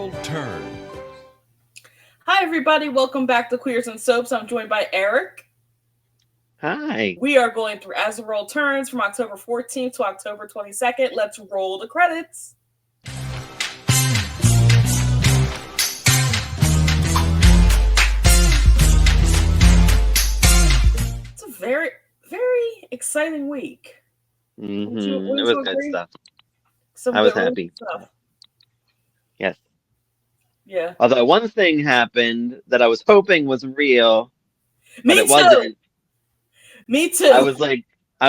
World Turns. Hi, everybody. Welcome back to Queers and Soaps. I'm joined by Eric. Hi. We are going through As the World Turns from October 14th to October 22nd. Let's roll the credits. It's a very, very exciting week. It was good stuff. Some I was good happy. stuff. Yes. Yeah. Although one thing happened that I was hoping was real, but it too. wasn't. Me too. I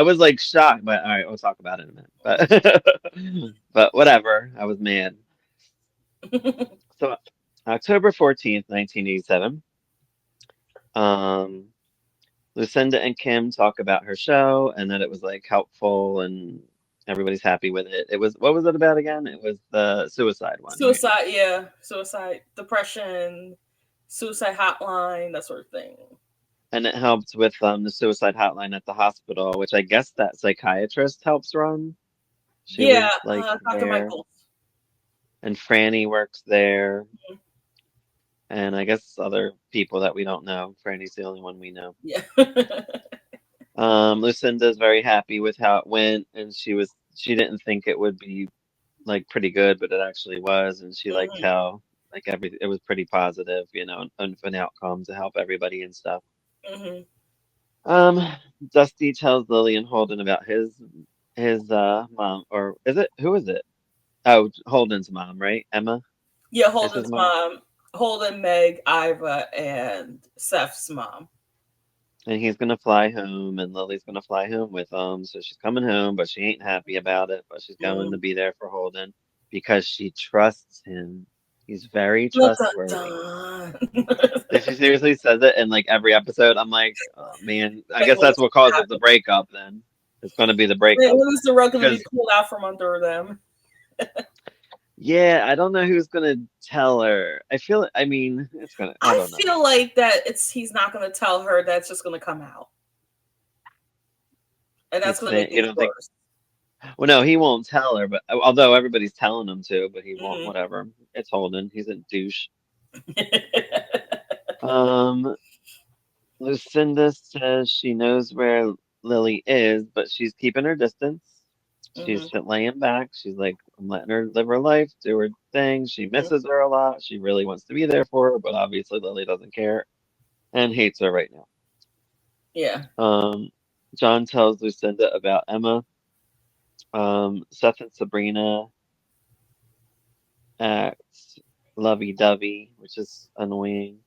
was like shocked, but all right, we'll talk about it in a minute. But whatever. I was mad. So October 14th, 1987. Lucinda and Kim talk about her show and that it was like helpful and everybody's happy with it. It was, what was it about again? It was the suicide one. Right? Suicide, yeah. Suicide, depression, suicide hotline, that sort of thing. And it helped with the suicide hotline at the hospital, which I guess that psychiatrist helps run. She was like Dr. there. Michaels. And Franny works there. Mm-hmm. And I guess other people that we don't know. Franny's the only one we know. Yeah. Lucinda's very happy with how it went, and she didn't think it would be like pretty good, but it actually was, and she liked how like it was pretty positive, an outcome to help everybody and stuff. Dusty tells Lily and Holden about his mom, or who is it? Oh, Holden's mom, right? Emma? Yeah, Holden's mom. Holden, Meg, Iva, and Seth's mom. And he's gonna fly home, and Lily's gonna fly home with him. So she's coming home, but she ain't happy about it. But she's going to be there for Holden because she trusts him. He's very trustworthy. If she seriously says it in like every episode, I'm like, oh man, I guess that's what causes the breakup. Then it's gonna be the breakup. When is the rug gonna be pulled out from under them? Yeah, I don't know who's gonna tell her. I mean, it's gonna. I feel like that he's not gonna tell her. That's just gonna come out, and that's gonna make it worse. Well, no, he won't tell her. But although everybody's telling him to, but he won't. Whatever. It's Holden. He's a douche. Lucinda says she knows where Lily is, but she's keeping her distance. She's laying back. She's like, I'm letting her live her life, do her thing. She misses her a lot. She really wants to be there for her, but obviously Lily doesn't care and hates her right now. Yeah. John tells Lucinda about Emma. Seth and Sabrina act lovey-dovey, which is annoying.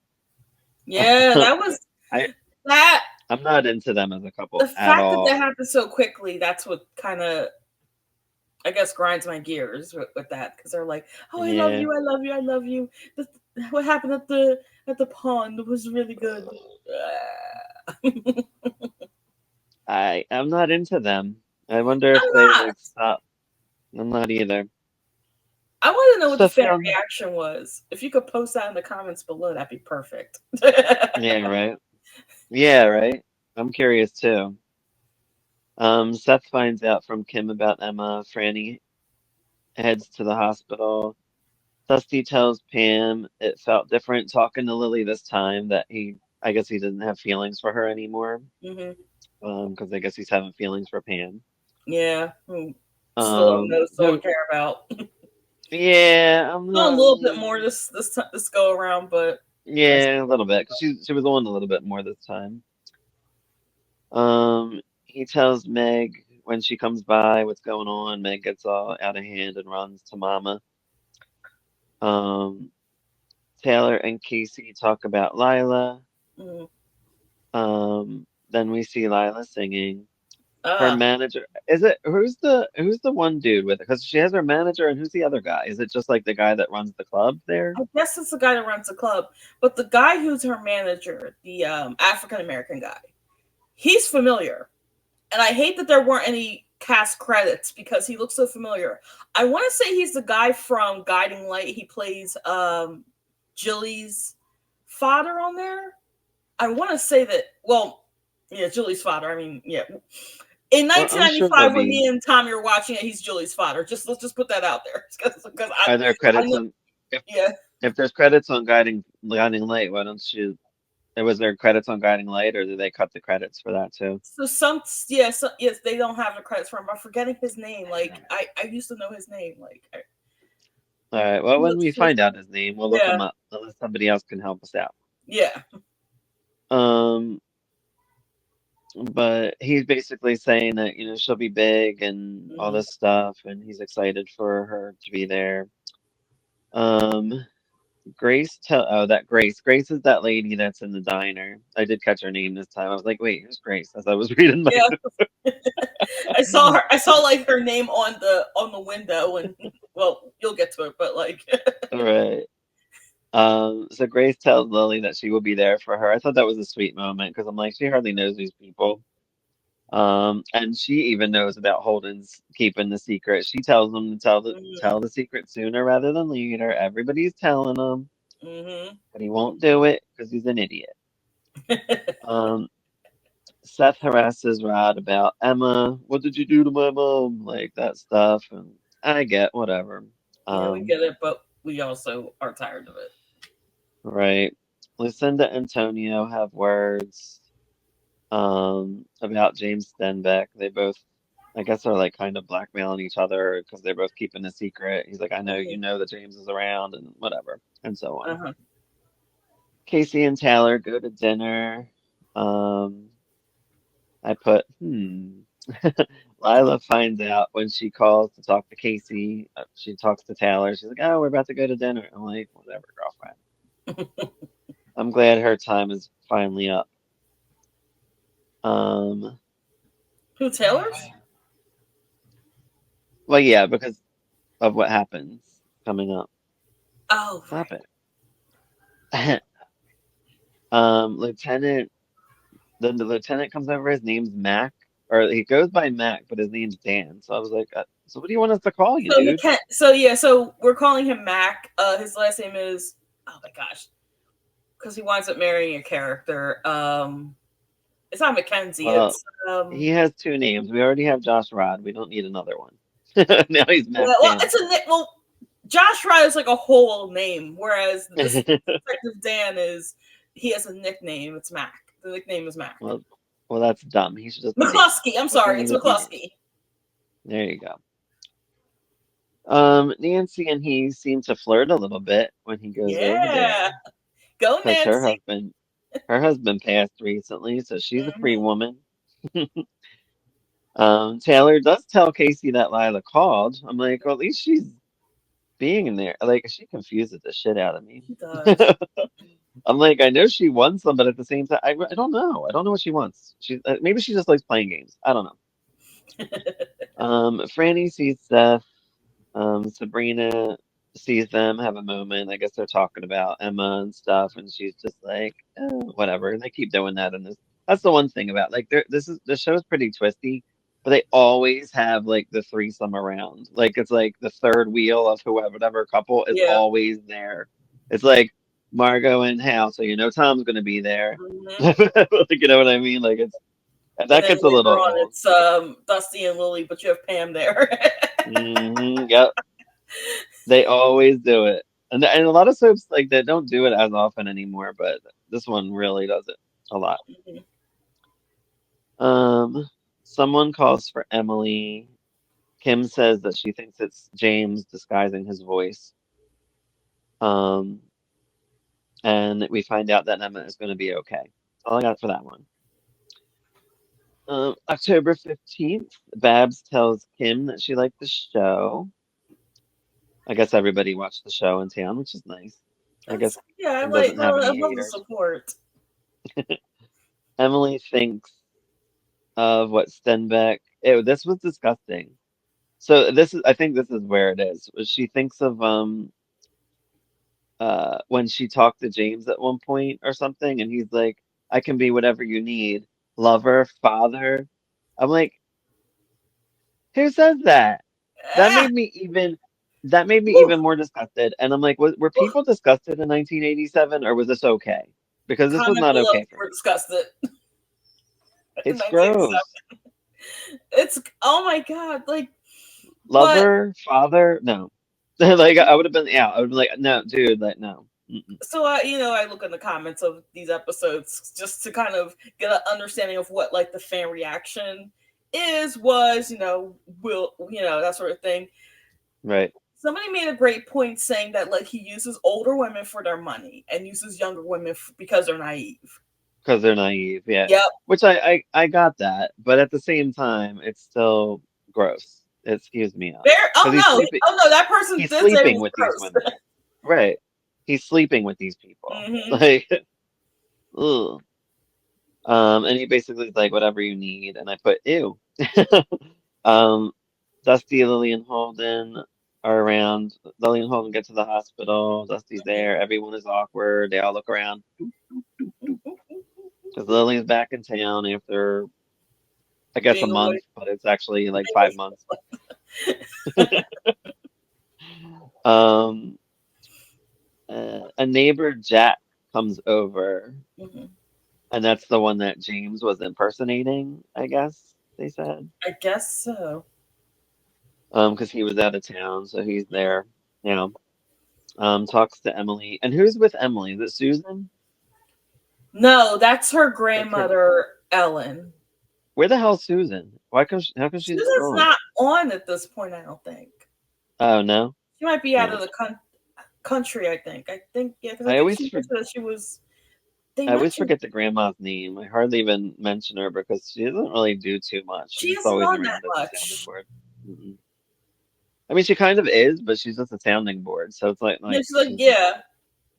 Yeah, that was I'm not into them as a couple. The fact that happened so quickly, that's what kind of, I guess, grinds my gears with that, because they're like, "Oh, I love you, I love you, I love you." What happened at the pond was really good. I'm not into them. I wonder if they like stop. I'm not either. I want to know what the fan reaction was. If you could post that in the comments below, that'd be perfect. Yeah, right. Yeah, right. I'm curious too. Seth finds out from Kim about Emma. Franny heads to the hospital. Dusty tells Pam it felt different talking to Lily this time, that I guess he didn't have feelings for her anymore. Because I guess he's having feelings for Pam. Yeah. Still don't care about. Yeah, I'm not. A little bit more this go around, but yeah, a little bit, because she was on a little bit more this time. He tells Meg when she comes by what's going on. Meg gets all out of hand and runs to Mama. Taylor and Casey talk about Lila. Then we see Lila singing. Her manager, who's the one dude with it? Because she has her manager, and who's the other guy? Is it just like the guy that runs the club there? I guess it's the guy that runs the club, but the guy who's her manager, the African American guy, he's familiar, and I hate that there weren't any cast credits because he looks so familiar. I want to say he's the guy from Guiding Light. He plays Jilly's father on there. I want to say that. Well, yeah, Julie's father. I mean, yeah. In 1995, when me and Tommy were watching it, he's Julie's father. Let's just put that out there. Are there credits? If Yeah. if there's credits on Guiding Light, why don't you? Was there credits on Guiding Light, or did they cut the credits for that too? So some, yeah, so, yes, they don't have the credits for him. I'm forgetting his name. Like I used to know his name. Like All right. Well, when we find out his name, we'll look yeah, him up. Unless somebody else can help us out. yeah. Um, but he's basically saying that she'll be big and all Hmm. this stuff, and he's excited for her to be there. Um, Grace is that lady that's in the diner. I did catch her name this time. I was like, wait, who's Grace? As I was reading my Yeah, I saw her. I saw like her name on the window, and well, you'll get to it, but like, All right. So Grace tells Lily that she will be there for her. I thought that was a sweet moment because I'm like, she hardly knows these people. And she even knows about Holden's keeping the secret. She tells him to tell mm-hmm. the secret sooner rather than later. Everybody's telling him, Mm-hmm. but he won't do it because he's an idiot. Um, Seth harasses Rod about Emma. What did you do to my mom? Like that stuff, and I get whatever. Yeah, we Um, get it, but we also are tired of it. right. Lucinda and Antonio have words about James Stenbeck. They both, I guess, are like kind of blackmailing each other because they're both keeping a secret. He's like, I know you Hmm. know that James is around and whatever, and so on. Uh-huh. Casey and Taylor go to dinner. I put, Lila finds out when she calls to talk to Casey. She talks to Taylor. She's like, oh, we're about to go to dinner. I'm like, whatever, girlfriend. I'm glad her time is finally up. Um, Who Taylor's? well, yeah, because of what happens coming up. Oh, Stop right. it. Lieutenant, then the lieutenant comes over. His name's Mac, or he goes by Mac, but his name's Dan. So I was like, so what do you want us to call you, So dude? McKen- so yeah, so we're calling him Mac. His last name is, oh my gosh, because he winds up marrying a character. It's not Mackenzie. Well, It's he has two names. We already have Josh Rod. We don't need another one. Now he's Mac well, Dan. it's well, Josh Rye is like a whole name, whereas this Detective Dan is, he has a nickname. It's Mac. The nickname is Mac. Well, well, that's dumb. He should just be Dan. McCluskey. I'm Doesn't sorry, need it's to be Dan. McCluskey. There you go. Nancy and he seem to flirt a little bit when he goes over Yeah, there go because Nancy. her husband passed recently, so she's a free Hmm. woman. Taylor does tell Casey that Lila called. I'm like, well, at least she's being in there. Like, she confuses the shit out of me. He does. I'm like, I know she wants some, but at the same time, I don't know. I don't know what she wants. Maybe she just likes playing games. I don't know. Franny sees Seth. Sabrina sees them have a moment. I guess they're talking about Emma and stuff, and she's just like, whatever. They keep doing that in this. That's the one thing about like this show is pretty twisty, but they always have like the threesome around. Like it's like the third wheel of whatever couple is Yeah. always there. It's like Margot and Hal, so Tom's gonna be there. Hmm. Like, you know what I mean? Like it's And that then gets a later little on, old. it's Dusty and Lily, but you have Pam there. Yep. They always do it. And a lot of soaps like that don't do it as often anymore, but this one really does it a lot. Mhm. Um, Someone calls for Emily. Kim says that she thinks it's James disguising his voice. Um, and we find out that Emma is going to be okay. That's all I got for that one. October 15th, Babs tells Kim that she liked the show. I guess everybody watched the show in town, which is nice. I That's, guess yeah. I Kim like. doesn't have I any love the haters. support. Emily thinks of what Stenbeck. Ew, this was disgusting. So I think this is where it is. She thinks of when she talked to James at one point or something, and he's like, I can be whatever you need. Lover, father. I'm like, who says that? That Ah, made me even that made me woo. even more disgusted. And I'm like, were people disgusted in 1987 or was this okay? Because this was Comment not below okay if for we're me. disgusted. In It's 1987. gross. It's, oh my god, like what? Lover, father, no. Like I would have been out. I would be like, no, dude, like no. Mm-mm. So I look in the comments of these episodes just to kind of get an understanding of what like the fan reaction was, will, that sort of thing. Right. Somebody made a great point saying that like he uses older women for their money and uses younger women because they're naive. Because they're naive, yeah. Yep. Which I got that, but at the same time, it's still gross. It skews me up There. because Oh no, that person he's did say it sleeping was with these gross. women, right? He's sleeping with these people, Hmm. like, ugh. And he basically is like, whatever you need, and I put ew. Um, Dusty, Lily, and Holden are around. Lily and Holden get to the hospital. Dusty's Hmm. there. Everyone is awkward. They all look around because Lily's back in town after, I guess, a Being away. month, but it's actually like 5 months. Um, a neighbor, Jack, comes over, Hmm. and that's the one that James was impersonating, I guess they said. I guess so. Because he was out of town, so he's there now. Talks to Emily. And who's with Emily? Is it Susan? No, that's her That's her. grandmother, Ellen. Where the hell's Susan? How come she's Susan's gone? not on at this point, I don't think. Oh no. She might be out Oh. of the country, I think. Yeah, because I I think always she for, mentioned that she was. They I always mentioned forget the grandma's name. I hardly even mention her because she doesn't really do too much. she She's just isn't always on that around as a sounding much. board. Mm-mm. I mean, she kind of is, but she's just a sounding board, so it's Yeah, like she's like, yeah,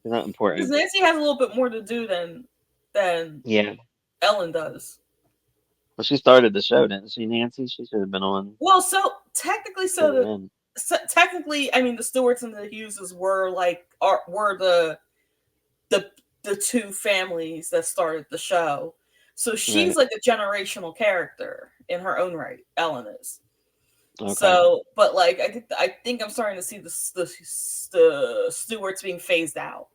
she's not because important. Nancy has a little bit more to do than Yeah. Ellen does. Well, she started the show, didn't she, Nancy? She should have been on Well, so technically, to the end. technically, I mean, the Stewarts and the Hugheses were the the two families that started the show. So she's Right. like a generational character in her own right. Ellen is. Okay. So, but like I think I'm starting to see the Stewarts being phased out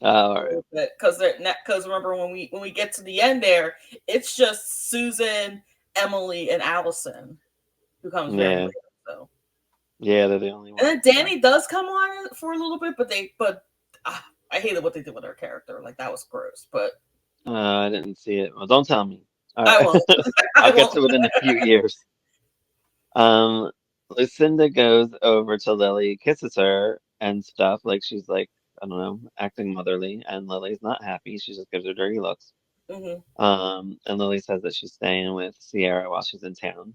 Oh, a all right. little bit because remember when we get to the end there, it's just Susan, Emily, and Allison who comes very Yeah. later. So, Yeah, they're the only and then ones. Yeah. Danny does come on for a little bit, but I hated what they did with her character. Like that was gross. But I didn't see it. Well, don't tell me. All I right. won't. I I'll get won't. to it in a few years. Um, Lucinda goes over to Lily, kisses her and stuff. Like she's like, I don't know, acting motherly, and Lily's not happy. She just gives her dirty looks. Hmm. And Lily says that she's staying with Sierra while she's in town.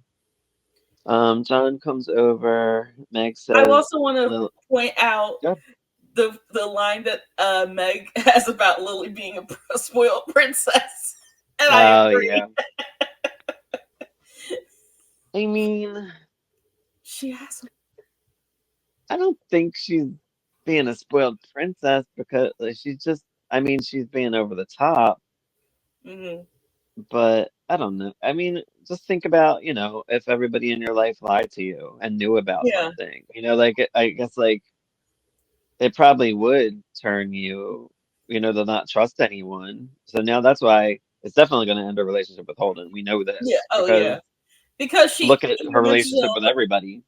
John comes over. Meg I says, also want to Lil point out Good. the line that Meg has about Lily being a spoiled princess, and I Oh agree. yeah. I mean, She has. I don't think she's being a spoiled princess because she's just, I mean, she's being over the top, Hmm. but I don't know. I mean, just think about, if everybody in your life lied to you and knew about Yeah, something, like I guess like it probably would turn you, to not trust anyone. So now that's why it's definitely going to end a relationship with Holden. We know yeah. this Oh because yeah, because she look at she her even mentions it relationship on with the everybody.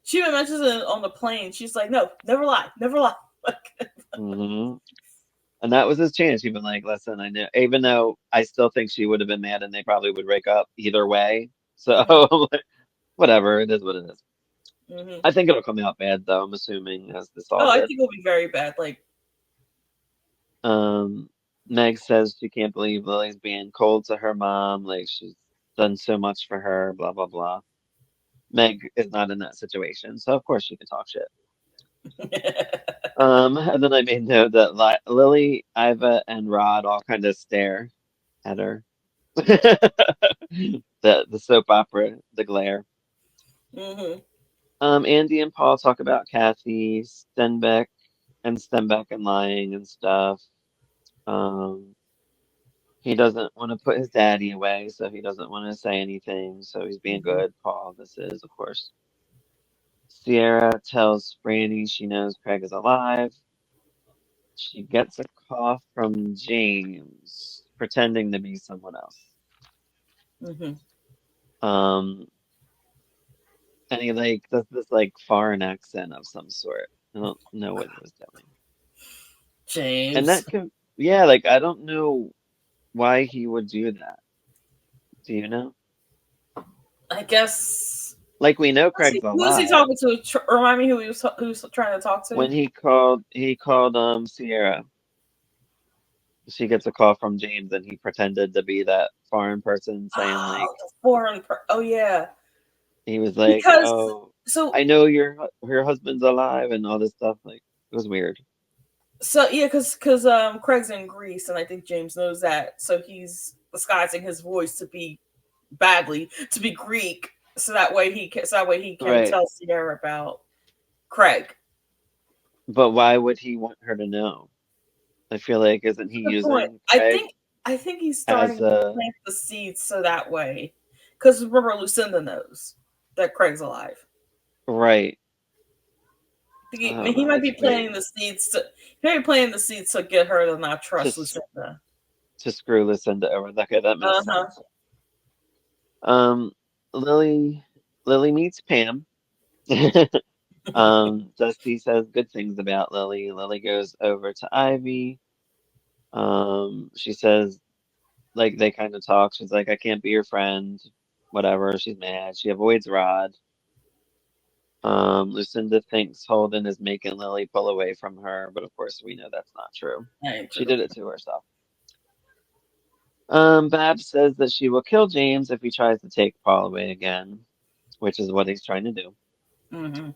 she even mentions it on the plane. She's like, no, never lie, never lie. Like, Hmm. And that was his chance. He'd been like, listen, I know, even though I still think she would have been mad and they probably would break up either way. So hmm. whatever, it is what it is. Hmm. I think it'll come out bad though, I'm assuming, as this all Oh, I did. think it'll be very bad. Like, Um, Meg says she can't believe Lily's being cold to her mom, like she's done so much for her, blah, blah, blah. Meg is not in that situation, so of course she can talk shit. And then I made note that Lily, Iva, and Rod all kind of stare at her. The soap opera, the glare. hmm. Andy and Paul talk about Kathy, Stenbeck and lying and stuff. Um, he doesn't want to put his daddy away, so he doesn't want to say anything. So he's being Hmm. good. Paul, this is, of course. Sierra tells Franny she knows Craig is alive. She gets a call from James, pretending to be someone else. Hmm. Um, and he like does this like foreign accent of some sort. I don't know what he was doing. And James. that could, yeah, like I don't know why he would do that. Do you know? I guess. Like we know Craig's Who was he alive. talking to? Remind me who he was trying to talk to. When he called Sierra. She gets a call from James and he pretended to be that foreign person saying like Oh, the foreign. Oh yeah, he was like, because "Oh, so I know your husband's alive" and all this stuff. Like it was weird. yeah, because Craig's in Greece, and I think James knows that, so he's disguising his voice to be to be Greek, so that way he can Right. tell Sierra about Craig. But why would he want her to know? I feel like isn't he Good point. using Craig I think he's as starting to a plant the seeds so that way. Because remember, Lucinda knows that Craig's alive. right? I He, don't he know. might be It's planting weird the seeds to he might be planting the seeds to get her to not to trust s- Lucinda. to screw Lucinda over. Okay, that Uh makes huh. sense. Um, Lily Lily meets Pam. Dusty says good things about Lily. Lily goes over to Ivy. She says like they kind of talk. She's like, I can't be your friend. Whatever. She's mad. She avoids Rod. Lucinda thinks Holden is making Lily pull away from her, but of course we know that's not true. That ain't She true. did it to herself. Babs says that she will kill James if he tries to take Paul away again, which is what he's trying to do. Hmm.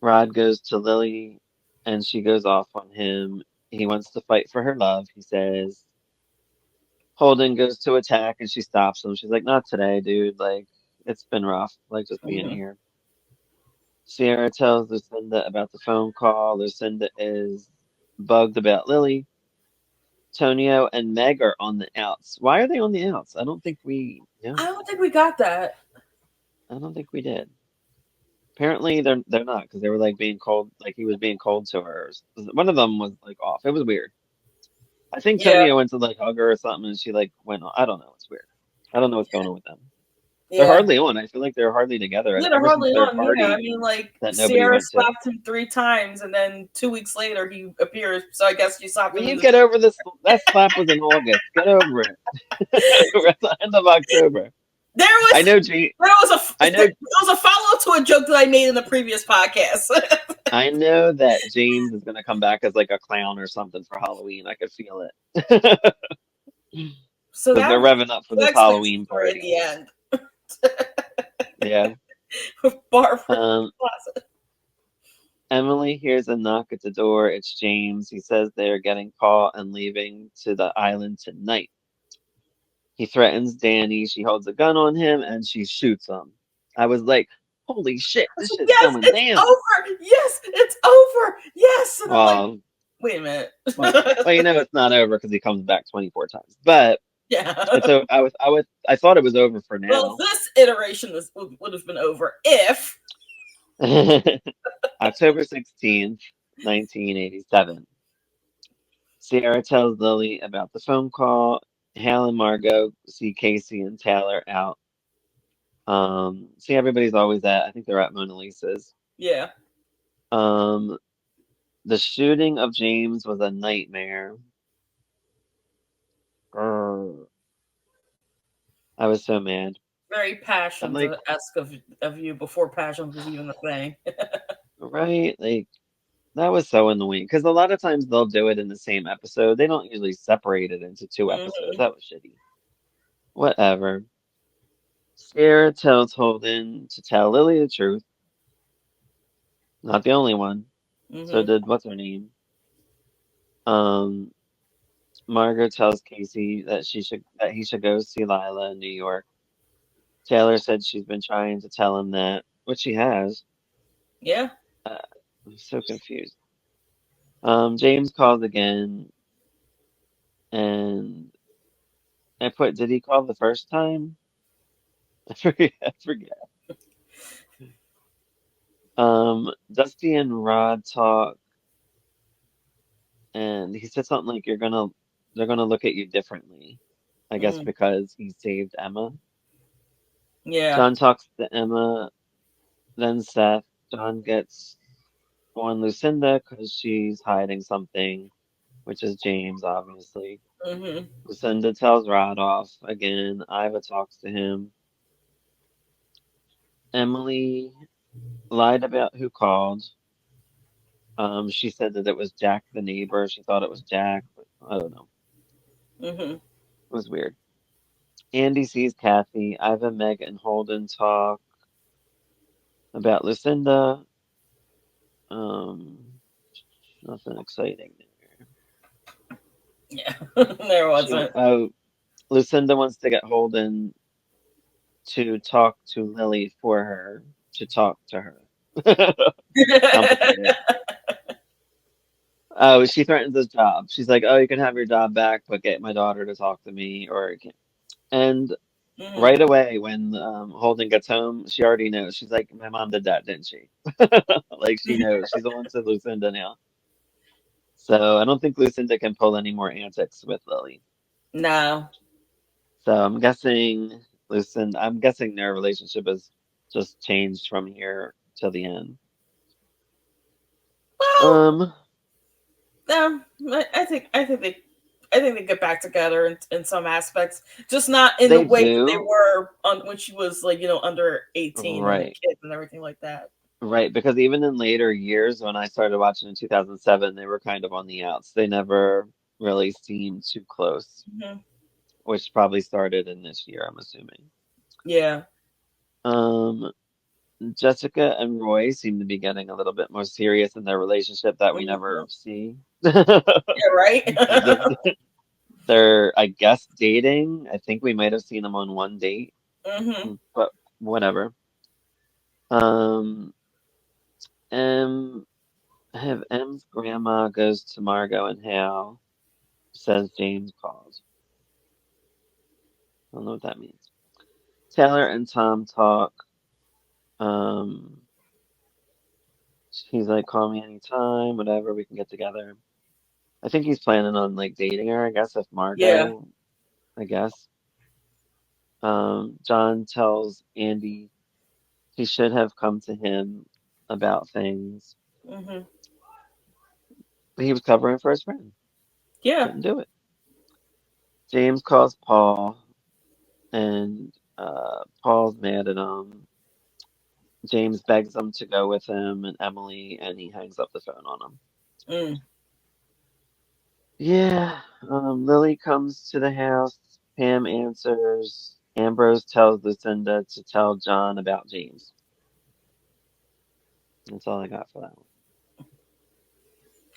Rod goes to Lily and she goes off on him. He wants to fight for her love, he says. Holden goes to attack and she stops him. She's like, not today, dude. Like, it's been rough, like just being Hmm. here. Sierra tells Lucinda about the phone call. Lucinda is bugged about Lily. Tonio and Meg are on the outs. Why are they on the outs? I don't think we I know. don't think we got that. I don't think we did. Apparently they're not because they were like being cold, like he was being cold to her. One of them was like off. It was weird. I think Yeah, Tonio went to like hug her or something, and she like went. I don't know. It's weird. I don't know what's going on with them. They're yeah. hardly on. I feel like they're hardly together Yeah, they're ever since hardly their on. Yeah, I party mean, like that nobody Sierra went to. slapped him 3 times, and then 2 weeks later he appears. So I guess she slapped Will him in you the. get over this? That slap was in August. Get over it. We're at the end of October. There I was know. G. there was I know. there was a follow up to a joke that I made in the previous podcast. I know that James is gonna come back as like a clown or something for Halloween. I could feel it. So Because they're that revving up for that this explains the Halloween story at party. the end. Yeah. With Barbara Um, Plaza. Emily hears a knock at the door. It's James. He says they are getting caught and leaving to the island tonight. He threatens Danny. She holds a gun on him and she shoots him. I was like, holy shit, I this said, shit's yes, going it's down. over. Yes, it's over. Yes, and I'm like, Well, wait a minute. well, you know it's not over because he comes back 24 times. But Yeah. it's so I thought it was over for Well, now. this iteration would have been over if. October 16th, 1987. Sierra tells Lily about the phone call. Hal and Margot see Casey and Taylor out. See, everybody's always at. I think they're at Mona Lisa's. Yeah. Um, the shooting of James was a nightmare. Grr. I was so mad. Very I'm passions like, esque of you before passions was even a thing. right? Like, that was so annoying because a lot of times they'll do it in the same episode. They don't usually separate it into two episodes. Hmm. That was shitty. Whatever. Sierra tells Holden to tell Lily the truth. Not the only one. So Hmm. did what's her name? Um, Margaret tells Casey that he should go see Lila in New York. Taylor said she's been trying to tell him that, which she has. Yeah. Uh, I'm so confused. James calls again, and I put, did he call the first time? I forget. I forget. Dusty and Rod talk, and he said something like, they're gonna look at you differently. I guess Mm. because he saved Emma. Yeah. John talks to Emma. Then Seth, John gets on Lucinda because she's hiding something, which is James, obviously. Mm-hmm. Lucinda tells Rod off again. Iva talks to him. Emily lied about who called. She said that it was Jack the neighbor. She thought it was Jack, but I don't know. Mm-hmm. It was weird. Andy sees Kathy. Iva, Meg, and Holden talk about Lucinda. Um, nothing exciting there. Yeah. There wasn't. Lucinda wants to get Holden to talk to Lily for her, to talk to her. Complicated. Oh, she threatens his job. She's like, "Oh, you can have your job back, but get my daughter to talk to me, or you can." And Hmm. right away, when Holden gets home, she already knows. She's like, "My mom did that, didn't she?" Like she knows. She's on to Lucinda now. So I don't think Lucinda can pull any more antics with Lily. No. So I'm guessing their relationship has just changed from here till the end. Well, Um, I think they get back together in some aspects, just not in the they way that they do, were when she was like under 18 and a right. kid and everything like that. Right, because even in later years, when I started watching in 2007, they were kind of on the outs. They never really seemed too close, Hmm. which probably started in this year, I'm assuming. Yeah. Um, Jessica and Roy seem to be getting a little bit more serious in their relationship that we Hmm. never see. Yeah. Right. They're, I guess, dating. I think we might have seen them on one date, Hmm. but whatever. Um, M, have M's grandma goes to Margot and Hal. Says James calls. I don't know what that means. Taylor and Tom talk. Um, he's like, call me anytime, whatever, we can get together. I think he's planning on like dating her, I guess, if Yeah. Margot, I guess. John tells Andy he should have come to him about things, Hmm. but he was covering for his friend. Yeah. Couldn't do it. James calls Paul, and Paul's mad at him. James begs him to go with him and Emily, and he hangs up the phone on him. Mm. Yeah, Lily comes to the house. Pam answers. Ambrose tells Lucinda to tell John about James. That's all I got for that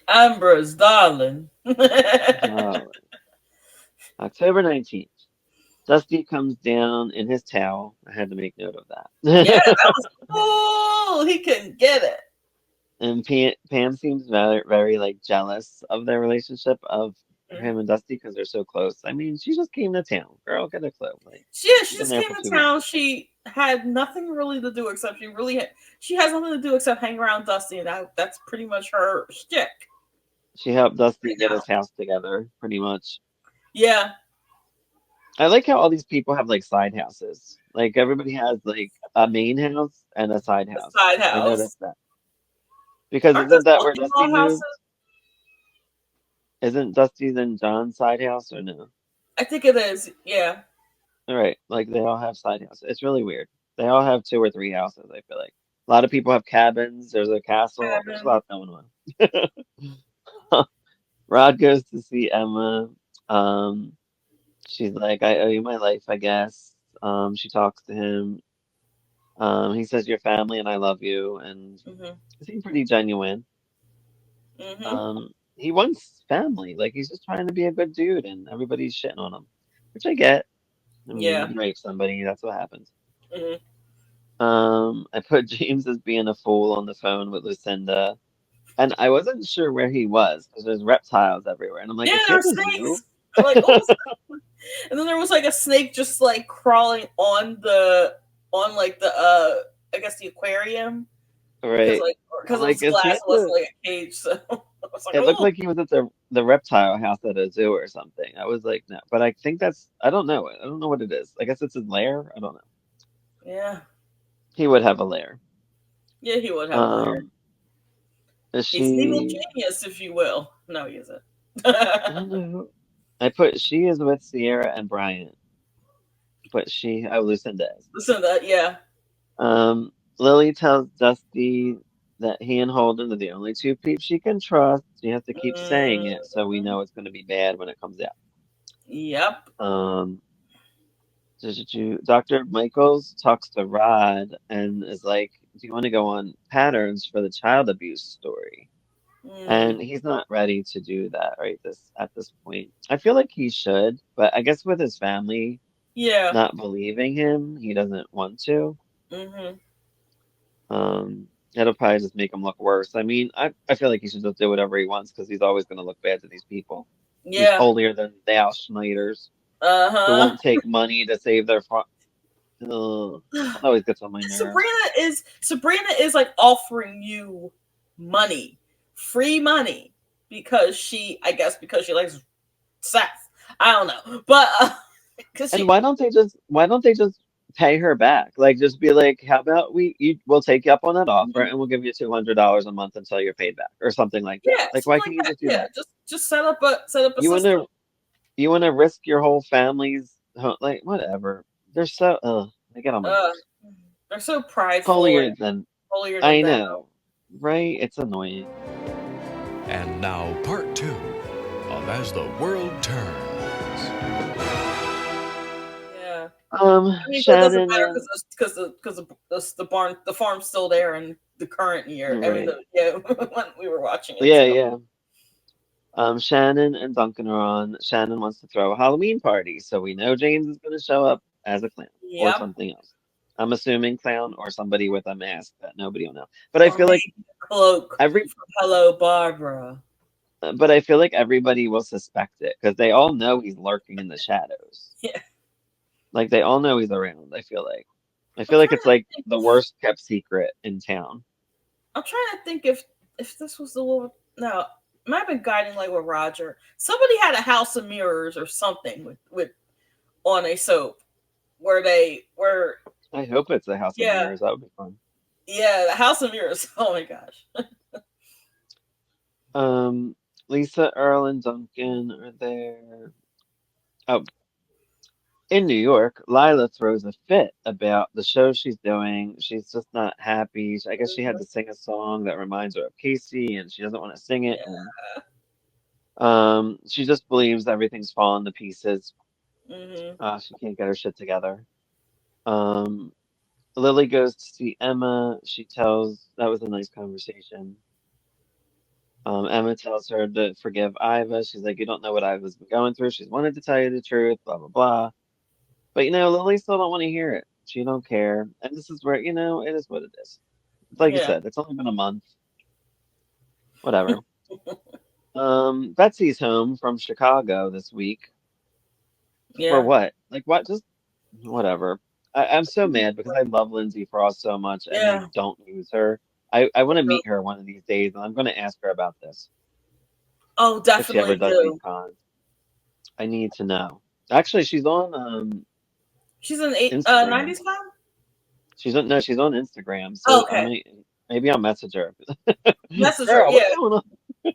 Ambrose, darling. one. October 19th. Dusty comes down in his towel. I had to make note of Yeah, that. that was cool. He couldn't get it. And Pam seems very, very like jealous of their relationship of Mhm. him and Dusty because they're so close. I mean, she just came to town. Girl, get a clue. Like, She she's been just there came for to 2 weeks. town. She had nothing really to do except she has nothing to do except hang around Dusty, and that's pretty much her shtick She helped Dusty right get now. his house together, pretty much. Yeah, I like how all these people have like side houses. Like everybody has like a main house and a side the house. side I house. noticed that. Because Aren't those isn't that where all Dusty in-law houses? moved? Isn't Dusty's in John's side house or no? I think it is. Yeah. All right, like they all have side houses. It's really weird. They all have two or three houses, I feel like. A lot of people have cabins, there's a castle, there's a Cabin. lot going on. Rod goes to see Emma. Um, she's like, I owe you my life, I guess. She talks to him. He says you're family and I love you, and Mhm. he seemed pretty genuine. Mhm. He wants family, like he's just trying to be a good dude, and everybody's shitting on him, which I get. I mean, Yeah. you rape somebody, that's what happens. Mhm. I put James as being a fool on the phone with Lucinda, and I wasn't sure where he was because there's reptiles everywhere, and I'm like, Yeah, is he there at were the zoo? snakes. I'm like, what was that? And then there was like a snake just like crawling on like the I guess the aquarium Right. I'm because it like, was is he glass, at it wasn't the? like a cage. So I was like, It looked oh like he was at the reptile house at a zoo or something. I was like, no, but I think that's I don't know. I don't know what it is. I guess it's his lair. I don't know. yeah. He would have a lair. Yeah, he would have more hair. Um, is He's an evil she? genius, if you will. No, he isn't. I don't know. I put she is with Sierra and Bryant, but Lucinda is. Listen to that, yeah. Lily tells Dusty that he and Holden are the only two peeps she can trust. You have to keep saying it so we Mhm. know it's going to be bad when it comes out. Yep. Um, Dr. Michaels talks to Rod and is like, "Do you want to go on patterns for the child abuse story?" And Mm. he's not ready to do that right this at this point. I feel like he should, but I guess with his family Yeah. not believing him, he doesn't want to. Hmm. It'll probably just make him look worse. I mean, I feel like he should just do whatever he wants because he's always going to look bad to these people. These Yeah. holier than thou Schneiders who Uh-huh. won't take money to save their farm. That always gets on my nerves. Sabrina is like offering you money, free money, because she likes Seth. I don't know, but because And she, why don't they just pay her back? Like just be like, how about we'll take you up on that offer Mhm. and we'll give you $200 a month until you're paid back or something like that. Yeah, Like why something like can't you that. just do Yeah, that? just set up a You system. wanna you wanna risk your whole family's like whatever. They're so they get on my Uh, nerves. they're so prideful and Holier than holier than I thou. know, right? It's annoying. And now, part two of As the World Turns. Yeah, I mean, but it doesn't Shannon matter and because the farm's still there in the current year. I mean, right. yeah, when we were watching it Yeah, still. yeah. Shannon and Duncan are on. Shannon wants to throw a Halloween party, so we know James is going to show up as a clown or Yep. something else. I'm assuming clown or somebody with a mask that nobody will know. But I Or feel like maybe a cloak every, from Hello Barbara. but I feel like everybody will suspect it because they all know he's lurking in the shadows. Yeah. Like they all know he's around. I I'm feel like trying it's to like think. the worst kept secret in town. I'm trying to think if this was the one. No, it might have been Guiding Light with Roger. Somebody had a House of Mirrors or something with on a soap where they were. I hope it's a House of Yeah, Mirrors. That would be fun. yeah, the House of Mirrors. Oh my gosh. Um, Lisa, Earl, and Duncan are there. Oh, in New York, Lila throws a fit about the show she's doing. She's just not happy. I guess she had to sing a song that reminds her of Casey, and she doesn't want to sing it. Yeah. And she just believes everything's fallen to pieces. Hmm. She can't get her shit together. Um, Lily goes to see Emma. She tells that was a nice conversation. Emma tells her to forgive Iva. She's like, you don't know what Iva's been going through. She's wanted to tell you the truth, blah blah blah. But Lily still don't want to hear it. She don't care. And this is where, it is what it is. Like you Yeah. said, it's only been a month. Whatever. Betsy's home from Chicago this week. For Yeah. what? Like what? Just whatever. I'm so mad because I love Lindsay Frost so much and they Yeah. don't use her. I want to meet her one of these days and I'm going to ask her about this Oh, if she ever definitely does these do. cons. I need to know. Actually, she's on She's an eight Instagram. 90s clown. She's on Instagram. Oh, So I okay. might maybe I'll message her. Message her. Girl, what's Yeah. going on?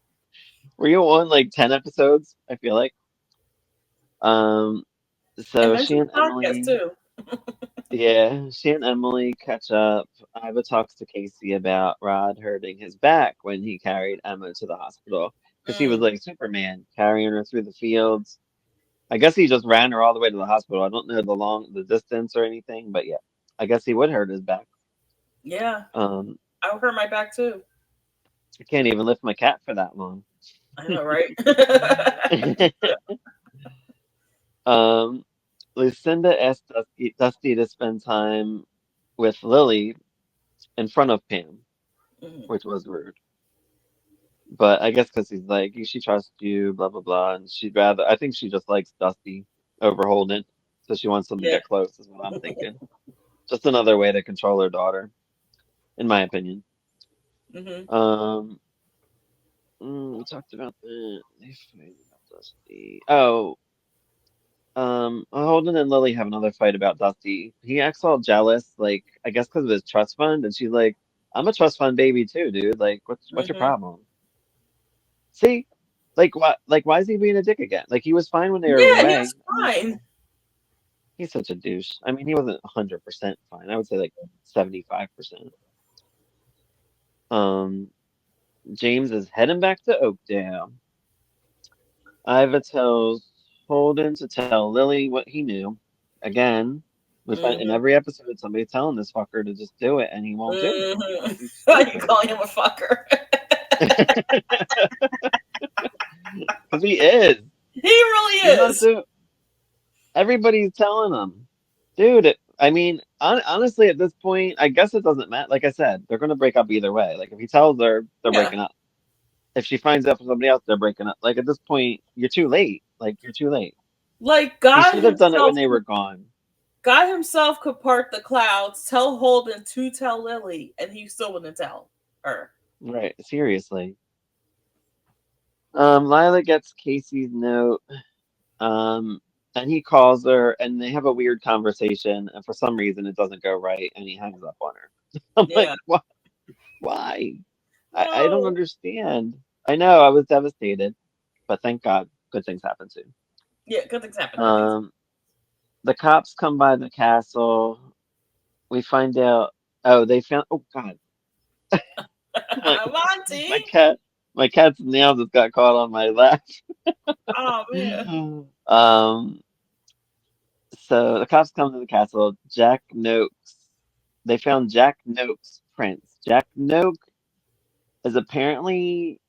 Were you on like 10 episodes? I feel like. Um, And so she mention and the podcast Emily, too. yeah, she and Emily catch up. Iva talks to Casey about Rod hurting his back when he carried Emma to the hospital because he was Mm, like Superman carrying her through the fields. I guess he just ran her all the way to the hospital. I don't know the distance or anything, but yeah, I guess he would hurt his back. yeah. Um, I would hurt my back too. I can't even lift my cat for that long. I know, right? Um, Lucinda asked Dusty to spend time with Lily in front of Pam, Mhm. which was rude. But I guess because he's like, she trusts you, blah, blah, blah. And I think she just likes Dusty over Holden. So she wants them to Yeah. get close, is what I'm thinking. Just another way to control her daughter, in my opinion. Hmm. Um, we talked about that. They fight about Dusty. Oh, Holden and Lily have another fight about Dusty. He acts all jealous, like I guess because of his trust fund, and she's like, I'm a trust fund baby too, dude. Like, what's your Hmm. problem? See, why is he being a dick again? Like, he was fine when they were Yeah, he was away. I mean, fine. he's such a douche. I mean, he wasn't 100% fine. I would say like 75%. Um, James is heading back to Oakdale. Iva tells Holden to tell Lily what he knew. Again, we find in Hmm. every episode somebody telling this fucker to just do it, and he won't do it Hmm. because he's Why are you stupid. calling him a fucker? Because he is. He really He's not is. doing. Everybody's telling him, dude. I mean, honestly, at this point, I guess it doesn't matter. Like I said, they're gonna break up either way. Like if he tells her, they're Yeah. breaking up. If she finds out from somebody else, they're breaking up. Like at this point, you're too late. Like you're too late. Like He should have done it when they were gone. God himself could part the clouds, tell Holden to tell Lily, and he still wouldn't tell her. Right, seriously. Lila gets Casey's note, um, and he calls her, and they have a weird conversation, and for some reason it doesn't go right, and he hangs up on her. I'm like, Yeah. what? Why? I don't No. understand. I know, I was devastated, but thank God, good things happen soon. Yeah, good things happen in these. Um, the cops come by the castle. We find out, oh, they found, oh God, my my Monty. cat, my cat's nail just got caught on my lap. Oh man. Um, so the cops come to the castle. Jack Noakes. They found Jack Noakes' prints. Jack Noak is apparently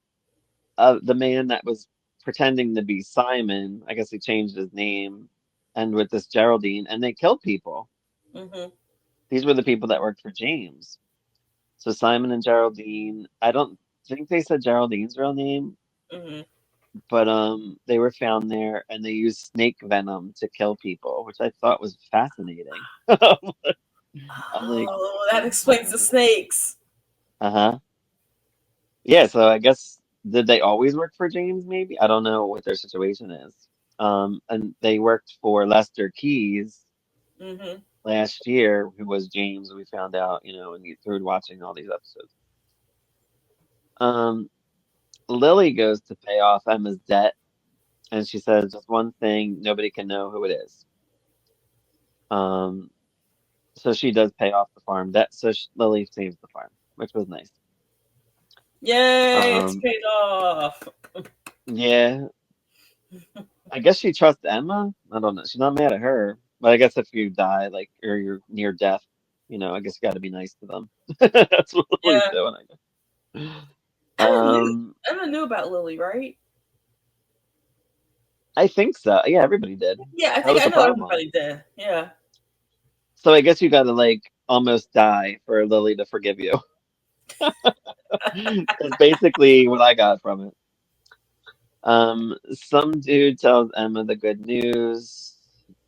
the man that was pretending to be Simon. I guess he changed his name, and with this Geraldine, and they killed people. Hmm. These were the people that worked for James. So Simon and Geraldine. I don't think they said Geraldine's real name, Hmm. but they were found there, and they used snake venom to kill people, which I thought was fascinating. I'm like, Oh, that explains the wow. snakes. Uh-huh. Yeah, so I guess did they always work for James, maybe? I don't know what their situation is. And they worked for Lester Keys Hmm. last year, who was James, we found out, and through watching all these episodes. Um, Lily goes to pay off Emma's debt, and she says just one thing, nobody can know who it is. Um, so she does pay off the farm debt, so Lily saves the farm, which was nice. Yay, it's Um, paid off. yeah, I guess she trusts Emma. I don't know. She's not mad at her. But I guess if you die, like, or you're near death, I guess you got to be nice to them. That's what Lily's Yeah. doing, I guess. Emma knew Um, Emma knew about Lily, right? I think so. Yeah, everybody did. Yeah, That was I the know problem. everybody did. Yeah. So I guess you got to like almost die for Lily to forgive you. That's basically what I got from it. Some dude tells Emma the good news.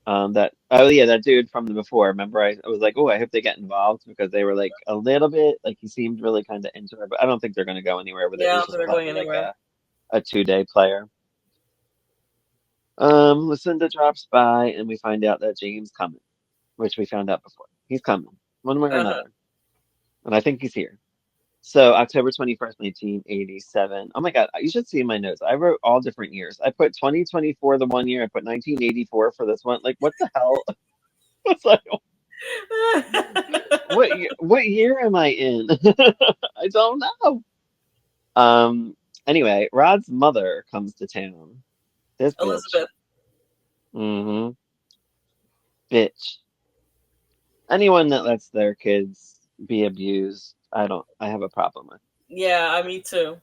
That oh yeah, that dude from the before. Remember, I was like, oh, I hope they get involved because they were like a little bit like he seemed really kind of into her, but I don't think they're gonna go anywhere with it. Yeah, I He's don't think just they're going probably like anywhere. a 2-day player. Lucinda drops by and we find out that James coming, which we found out before. He's coming one way or Uh-huh. another, and I think he's here. So October 21st, 1987. Oh my God, you should see my notes. I wrote all different years. I put 2024 the one year. I put 1984 for this one. Like, what the hell? It's like, what year am I in? I don't know. Um. Anyway, Rod's mother comes to town. This bitch. Elizabeth. Mm-hmm. Bitch. Anyone that lets their kids be abused, I have a problem with. Yeah, me too.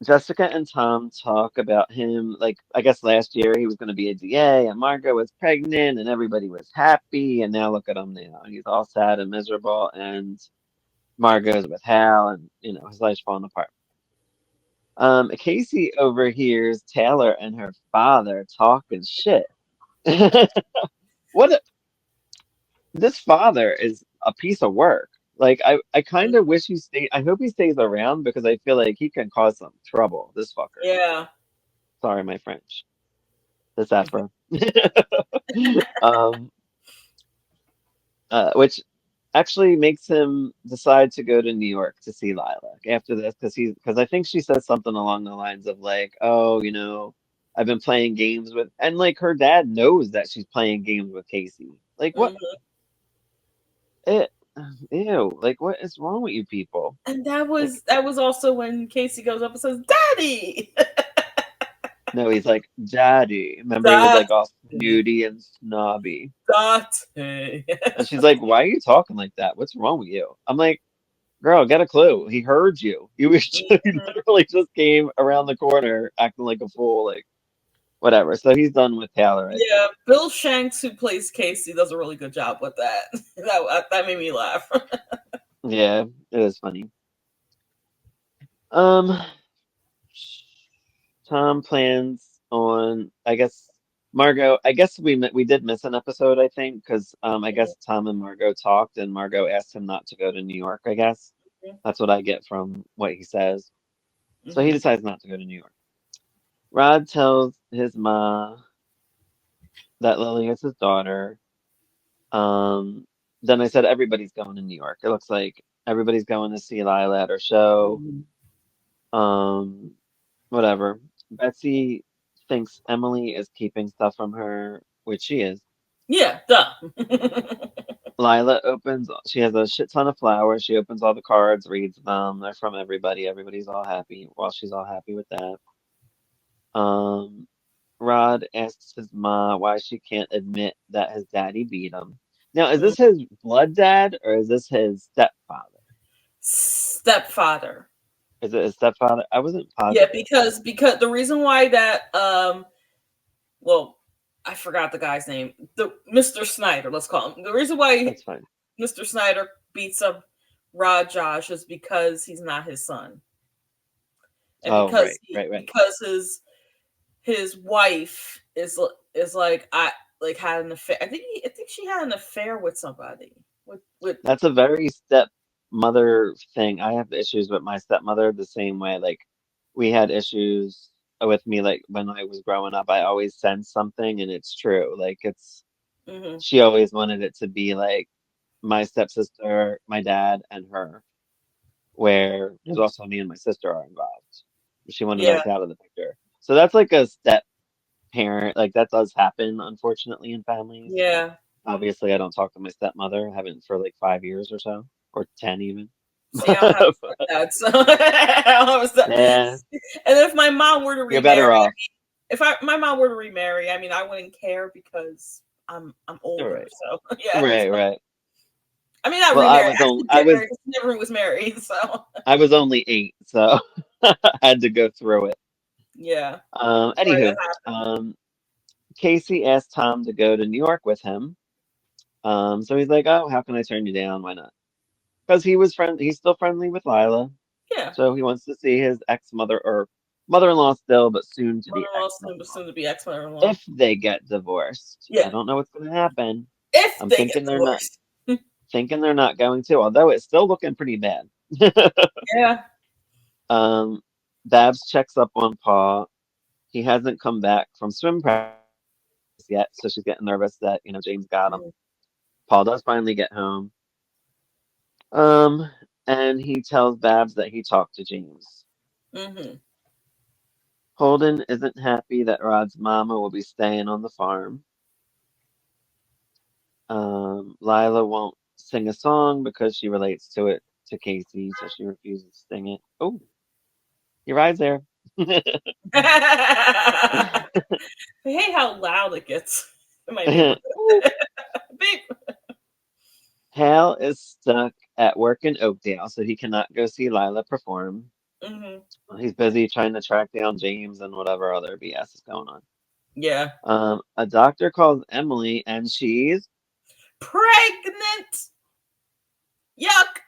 Jessica and Tom talk about him, like, I guess last year he was going to be a DA and Margot was pregnant and everybody was happy. And now look at him now. He's all sad and miserable. And Margot's with Hal and, his life's falling apart. Casey overhears Taylor and her father talking shit. What a, this father is a piece of work. Like, I kind of wish I hope he stays around because I feel like he can cause some trouble, this fucker. Yeah. Sorry, my French. This Afro. Um, which actually makes him decide to go to New York to see Lila after this because I think she says something along the lines of like, oh, I've been playing games with and like her dad knows that she's playing games with Casey. Like what Hmm. it ew, like what is wrong with you people? And that Like was that was also when Casey goes up and says, "Daddy." no, he's like Daddy. Remember he was like all Daddy. snooty and snobby. Daddy. And she's like, why are you talking like that? What's wrong with you? I'm like, girl, get a clue. He heard you. He Mhm. literally just came around the corner acting like a fool, like whatever. So he's done with Taylor, I Yeah, think. Bill Shanks, who plays Casey, does a really good job with that. That made me laugh. Yeah, it is funny. Um, Tom plans on, I guess, Margot. I guess we did miss an episode, I think, because I guess Tom and Margot talked, and Margot asked him not to go to New York. I guess that's what I get from what he says. So he Hmm. decides not to go to New York. Rod tells his ma that Lily is his daughter. Um, then I said everybody's going to New York. It looks like everybody's going to see Lila at her show. Hmm. Um, whatever. Betsy thinks Emily is keeping stuff from her, which she is. Yeah, duh. Lila she has a shit ton of flowers. She opens all the cards, reads them. They're from everybody. Everybody's all happy. Well, she's all happy with that. Um, Rod asks his ma why she can't admit that his daddy beat him. Now, is this his blood dad or is this his stepfather? Stepfather. Is it his stepfather? I wasn't Yeah, positive. because the reason why that well, I forgot the guy's name. The Mr. Snyder, let's call him. The reason why That's fine. Mr. Snyder beats up Rod Josh is because he's not his son. And Oh, because right, right, right. because his wife is like I like had an affair. I think she had an affair with somebody. With That's a very stepmother thing. I have issues with my stepmother the same way. Like, we had issues with me, like, when I was growing up. I always sense something, and it's true. Like, hmm she always wanted it to be like my stepsister, my dad, and her, where there's also me and my sister are involved. She wanted yeah, us out of the picture. So that's like a step parent. Like, that does happen, unfortunately, in families. yeah. Obviously, I don't talk to my stepmother. I haven't for like 5 years or so, or 10 even. See, I don't have But, a stepdad, so I don't have a step. yeah, And if my mom were to you're better remarry, off. if I my mom were to remarry, I mean, I wouldn't care because I'm All older. right, So yeah, right, right. I mean, not Well, remarry. I should I get was, married because she never was married. So I was only 8, so I had to go through it. yeah, sorry that Anywho, happened. um, Casey asked Tom to go to New York with him. So he's like, "Oh, how can I turn you down? Why not?" Because he's still friendly with Lila, Yeah, so he wants to see his ex-mother or mother-in-law still, but soon to be mother-in-law ex-mother-in-law. soon to be ex-mother-in-law. If they get divorced. Yeah, I don't know what's going to happen. if I'm they get thinking they're not divorced. going to, although it's still looking pretty bad. Yeah. um, Babs checks up on Paul. He hasn't come back from swim practice yet, so she's getting nervous that, James got him. Paul does finally get home. Um, and he tells Babs that he talked to James. Mm-hmm. Holden isn't happy that Rod's mama will be staying on the farm. Lila won't sing a song because she relates to it to Casey, so she refuses to sing it. Oh, he rides there. I hate how loud it gets in my neighborhood. Beep. Hal is stuck at work in Oakdale, so he cannot go see Lila perform. Hmm. He's busy trying to track down James and whatever other BS is going on. Yeah. A doctor calls Emily, and she's Pregnant. Yuck.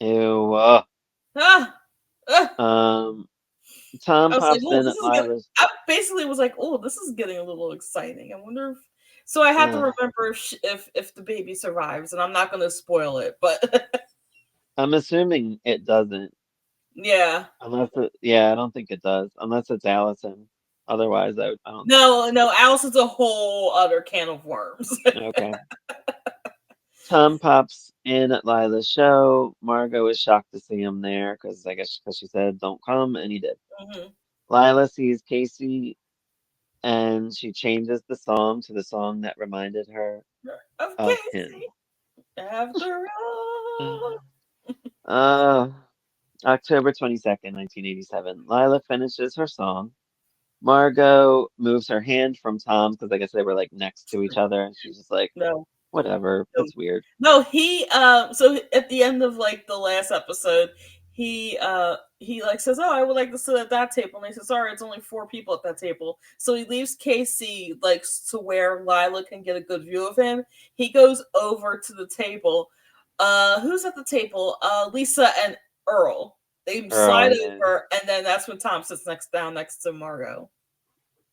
ew. Ah. Ah. Um, Tom I was like, pops oh, in this at is good. Lila's. I basically was like, oh, this is getting a little exciting. I wonder if. So I had to Uh, remember if the baby survives, and I'm not going to spoil it, but I'm assuming it doesn't, yeah. yeah, I don't think it does, unless it's Allison. Otherwise, I don't think No, no, Alice is a whole other can of worms. so. Okay. Tom pops in at Lila's show. Margot is shocked to see him there because I guess because she said don't come, and he did. Hmm. Lila sees Casey and she changes the song to the song that reminded her Of of him. Casey, after all. Uh, October 22nd, 1987. Lila finishes her song. Margot moves her hand from Tom's because I guess they were like next to each other, and she's just like, No, whatever, no, it's weird. no. So at the end of like the last episode, he like says, "Oh, I would like to sit at that table," and they says, "Sorry, it's only 4 people at that table." So he leaves Casey like to where Lila can get a good view of him. He goes over to the table. Who's at the table? Lisa and Earl. They Earl, slide yeah. over, and then that's when Tom sits down next to Margot.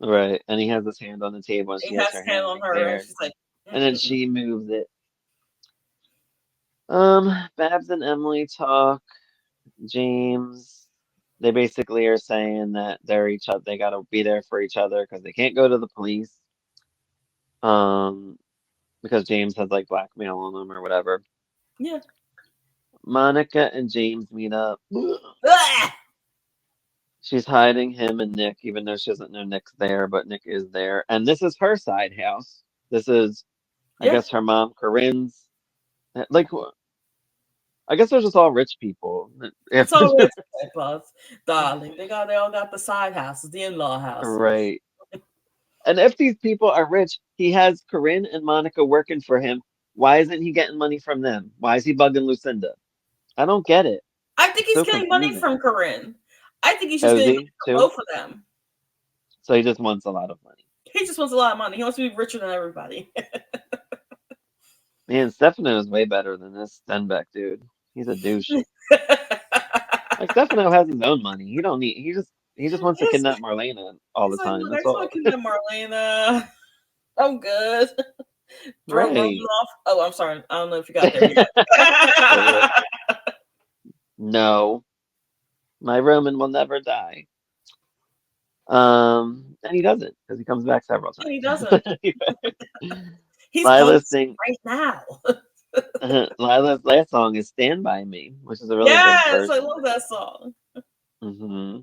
Right. And he has his hand on the table and He she has has her his hand hand on right her, and there. she's like, And then mm-mm. she moves it. Babs and Emily talk. James, they basically are saying that they're each other, they gotta be there for each other because they can't go to the police. Um, because James has like blackmail on them or whatever. Yeah. Monica and James meet up. Ah! She's hiding him and Nick, even though she doesn't know Nick's there, but Nick is there. And this is her side house. This is, I Yeah. guess, her mom, Corinne's. Like, I guess they're just all rich people. It's all rich plus, darling. They all got the side houses, the in-law houses. Right. And if these people are rich, he has Corinne and Monica working for him. Why isn't he getting money from them? Why is he bugging Lucinda? I don't get it. I think he's So getting money confusing. from Corinne. I think he's just getting money Cozy, from too. both of them. So he just wants a lot of money. He just wants a lot of money. He wants to be richer than everybody. Man, Stefano is way better than this Stenbeck dude. He's a douche. Like Stefano has his own money. He don't need. He just wants to he's, kidnap Marlena all the he's like, time. look, I That's just want all. to kidnap Marlena. I'm good. Throw Roman Right. off. Oh, I'm sorry. I don't know if you got there yet. For real. No, my Roman will never die. And he doesn't because he comes back several And he times. doesn't. He's going Lila's to thing. right now. Lila's last song is "Stand by Me," which is a really good Yes, I version. love that song. hmm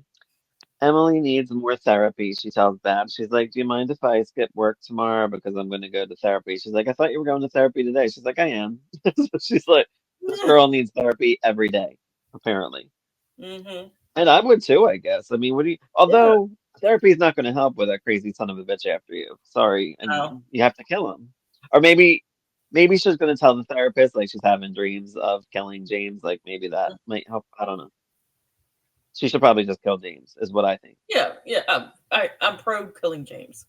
Emily needs more therapy. She tells Babs, she's like, "Do you mind if I skip work tomorrow because I'm going to go to therapy?" She's like, "I thought you were going to therapy today." She's like, "I am." So she's like, "This girl needs therapy every day, apparently." Mm-hmm. And I would too, I guess. I mean, what do you? Yeah. Although therapy is not going to help with a crazy son of a bitch after you. Sorry, I Oh. mean, you have to kill him, or maybe she's going to tell the therapist like she's having dreams of killing James. Like maybe that might help. I don't know. She should probably just kill James, is what I think. Yeah, yeah. I'm pro killing James.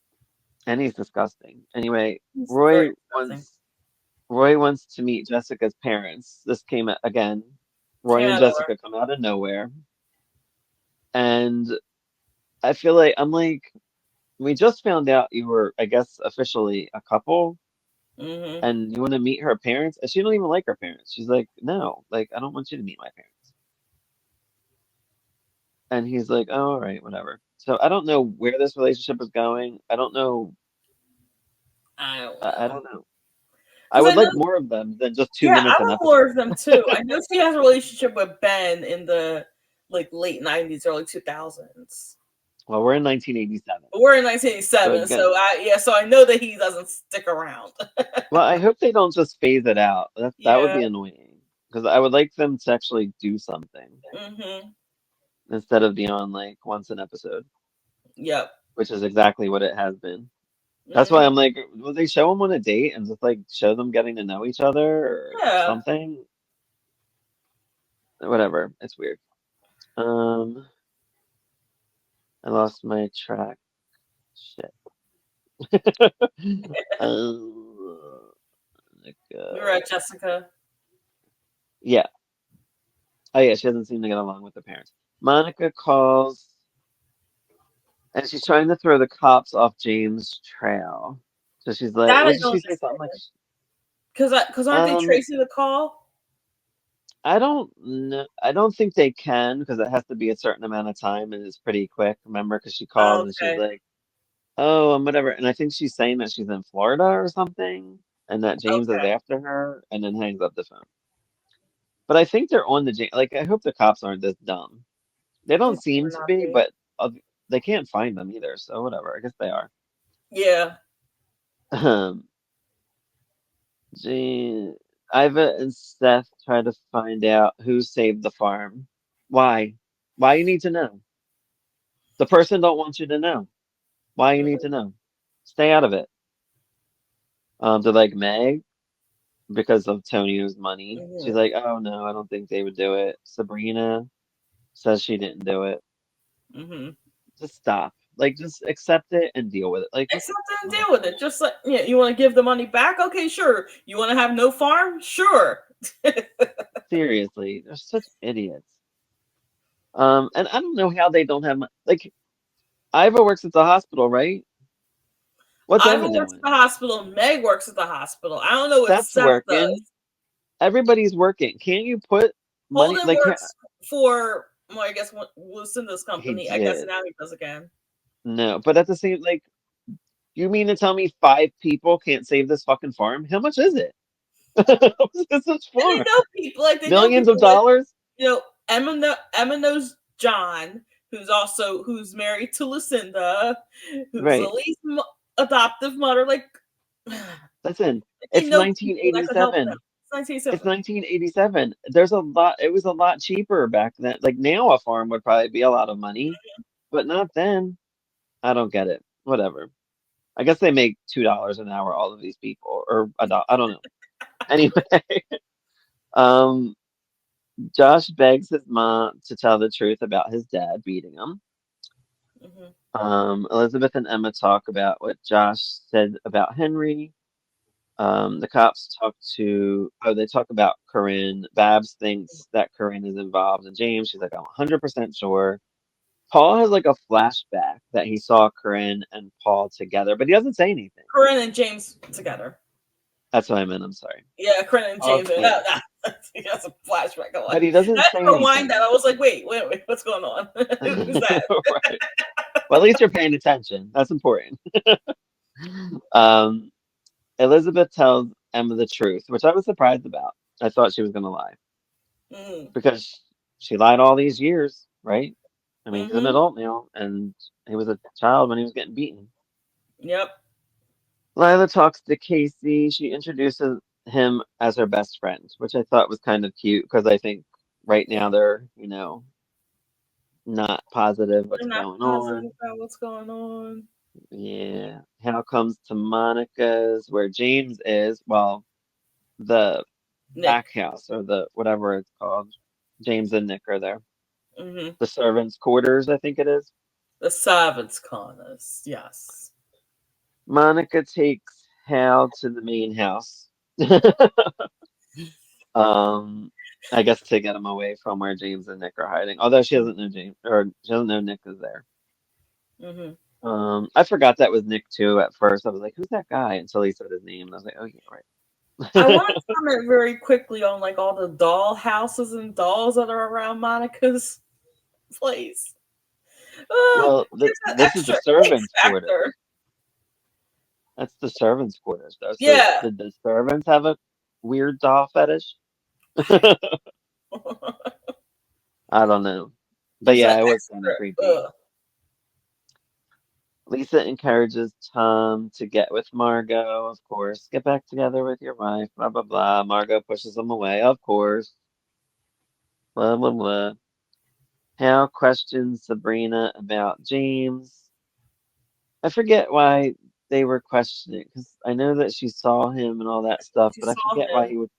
And he's disgusting. Anyway, He's very Roy disgusting. wants Roy wants to meet Jessica's parents. This came again. Roy Came and out of nowhere. Jessica come out of nowhere, and I feel like I'm like. We just found out you were, I guess, officially a couple, Mm-hmm. and you want to meet her parents, and she don't even like her parents. She's like, no, like I don't want you to meet my parents. And he's like, oh, all right, whatever. So I don't know where this relationship is going. I don't know. I don't I know. don't know. I Because I would know, like more of them than just two yeah, I minutes an want more episode. of them too. I know she has a relationship with Ben in the like late '90s, early 2000s. Well, we're in 1987, But we're in so 1987, again, so so I know that he doesn't stick around. well, I hope they don't just phase it out. That would Yeah. be annoying because I would like them to actually do something Mm-hmm. instead of being on like once an episode, Yep. which is exactly what it has been. That's why Mm-hmm. I'm like, will they show them on a date and just like show them getting to know each other or Yeah. something? Whatever. It's weird. Um, I lost my track. Shit. Like, We were at Jessica. yeah. Oh yeah, she doesn't seem to get along with the parents. Monica calls and she's trying to throw the cops off James' trail. So she's like, That what I did don't she say? Something like, understand. Because aren't they um, tracing the call? I don't know. I don't think they can because it has to be a certain amount of time and it's pretty quick. Remember, because she calls and she's Okay. like, "Oh, and whatever." And I think she's saying that she's in Florida or something. and that James is Okay. after her, and then hangs up the phone. But I think they're on the James. Like, I hope the cops aren't this dumb. They They don't seem better to not be, be. but they can't find them either. So whatever. I guess they are. Yeah. Um, Gee, Iva and Seth try to find out who saved the farm. Why? Why you need to know? The person don't want you to know. Why you need to know? Stay out of it. They're like Meg because of Tonio's money. She's Mm-hmm. like, oh no, I don't think they would do it. Sabrina says she didn't do it. Mm-hmm. Just stop. Like, just accept it and deal with it. Like, what the Accept it and deal fuck? with it. Just like, yeah, you want to give the money back? Okay, sure. You want to have no farm? Sure. Seriously, they're such idiots. And I don't know how they don't have like Iva works at the hospital, right? What's Iva Emma works at doing? the hospital. Meg works at the hospital. I don't know what Seth's Seth working. does. Everybody's working. Can't you put money Holden like works for, well, I guess Lucinda's he company. I guess did? now he does again. No, but at the same like, you mean to tell me five people can't save this fucking farm? How much is it? What's this And they farm? know people, like they know Millions of people like, dollars? Emma knows John, who's married to Lucinda, who's Right. Lily's adoptive mother. Like Listen, they it's know people that could help them. 1987. It's It's 1987. 1987. There's a lot. It was a lot cheaper back then. Like now, a farm would probably be a lot of money, but not then. I don't get it. Whatever. I guess they make $2 an hour, all of these people, or a dollar. I don't know. Anyway, um, Josh begs his mom to tell the truth about his dad beating him. Hmm. Elizabeth and Emma talk about what Josh said about Henry. The cops they talk about Corinne. Babs thinks that Corinne is involved in James. She's like, I'm 100% sure. Paul has like a flashback that he saw Corinne and Paul together, but he doesn't say anything. Corinne and James together. That's what I meant. I'm sorry. Yeah, Corinne and James. Yeah, That's a flashback. I'm but like, he doesn't I had say to rewind that. anything. I was like, wait, what's going on? Who's that? Right. Well, at least you're paying attention. That's important. Um, Elizabeth tells Emma the truth, which I was surprised about. I thought she was going to lie Mm. because she lied all these years, right? I mean, he's an Mm-hmm. adult now, and he was a child when he was getting beaten. Yep. Lila talks to Casey. She introduces him as her best friend, which I thought was kind of cute because I think right now they're, not positive what's They're not going positive on. about what's going on. Yeah. Hal comes to Monica's where James is. Well, the Nick. back house or the whatever it's called. James and Nick are there. Mm-hmm. The servants' quarters, I think it is. The servants' corners. Yes. Monica takes Hal to the main house. Um, I guess to get him away from where James and Nick are hiding. Although she doesn't know James or she doesn't know Nick is there. Mm-hmm. I forgot that was Nick too at first. I was like, who's that guy? Until he said his name. And I was like, oh yeah, I want right. to comment very quickly on like all the doll houses and dolls that are around Monica's place. Well, Gives that this is the extra X servants' quarters. factor. That's the servants' quarters, though. So Yeah. did the servants have a weird doll fetish? I don't know. But Gives yeah, that it was kind of extra. creepy. Lisa encourages Tom to get with Margot, of course. Get back together with your wife, blah, blah, blah. Margot pushes him away, of course. Blah, blah, blah. Hal questions Sabrina about James. I forget why they were questioning, because I know that she saw him and all that stuff, She but I saw forget why him. he would